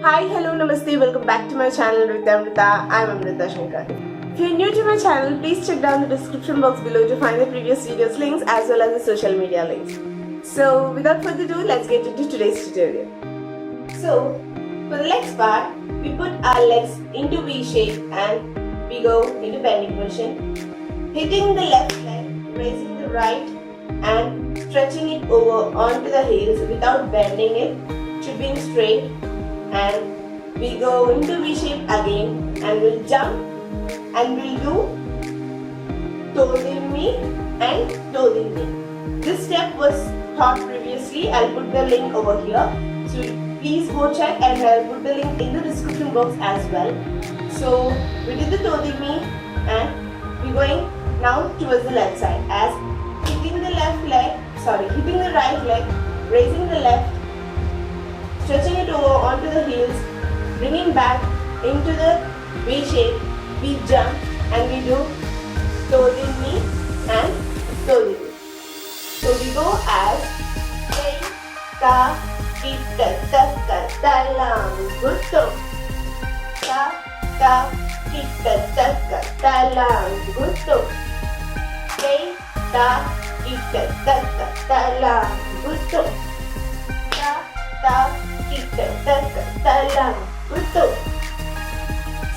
Hi, hello, namaste, welcome back to my channel Nruthyamrutha. I'm Amrutha Sankar. If you're new to my channel, please check down the description box below to find the previous videos links as well as the social media links. So without further ado, let's get into today's tutorial. So for the legs part, we put our legs into V shape and we go into bending position, hitting the left leg, raising the right and stretching it over onto the heels without bending it, should be straight, and we go into V shape again and we'll jump and we'll do toe in me and toe in me. This step was taught previously. I'll put the link over here, so please go check, and I'll put the link in the description box as well. So we did the toe in me and we're going now towards the left side as hitting the hitting the right leg, raising the left, stretching it over onto the heels, bringing back into the V shape, we jump and we do toe in me and toe in me. So we go as Kai, Ka, Kita, Taka, Talam, Gutto. Ka, Ka, Kita, Taka, Talam, Gutto. Kai, Ka, Kita, Taka, Talam, Gutto. Ka, Ka, Kita, Taka, Talam, Gutto.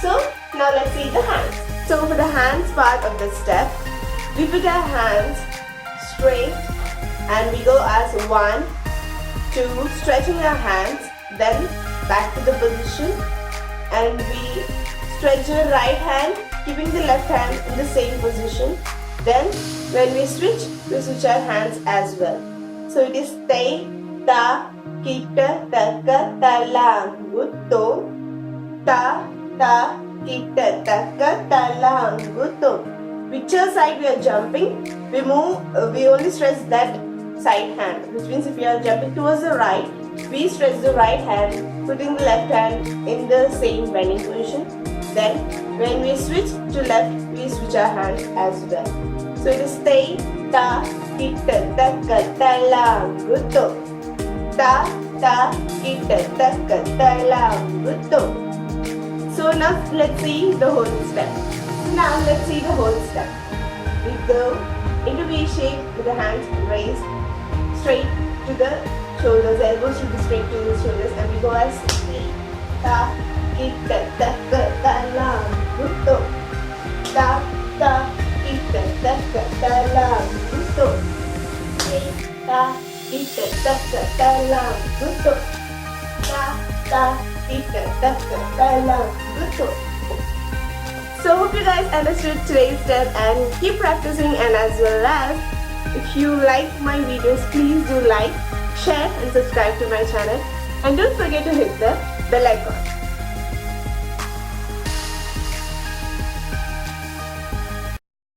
So now let's see the hands. So for the hands part of the step, we put our hands straight and we go as 1, 2, stretching our hands, then back to the position, and we stretch the right hand, keeping the left hand in the same position. Then when we switch our hands as well. So it is Te, Ta, Kita, Taka, Talam, Gutto. Ta, Ta, Kita, Taka, Talam, Gutto. Whichever side we are jumping, we only stretch that side hand, which means if we are jumping towards the right, we stretch the right hand, putting the left hand in the same bending position. Then when we switch to left, we switch our hands as well. So it is Te, Ta, Kita, Taka, Talam, Gutto. Ta, Ta, Kita, Taka, Talam, Gutto. So now let's see the whole step. We go into V shape with the hands raised straight to the shoulders, elbows should be straight to the shoulders, and we go as Ta, Kita, Taka, Talam, Gutto. Ta, Ta, Kita, Taka, Talam, Gutto. Ta, Kita, Taka, Talam, Gutto. Ta, Ta, Kita, Taka, Talam, Gutto. So hope you guys understood today's step and keep practicing, and as well as if you like my videos, please do like, share and subscribe to my channel, and don't forget to hit the bell icon.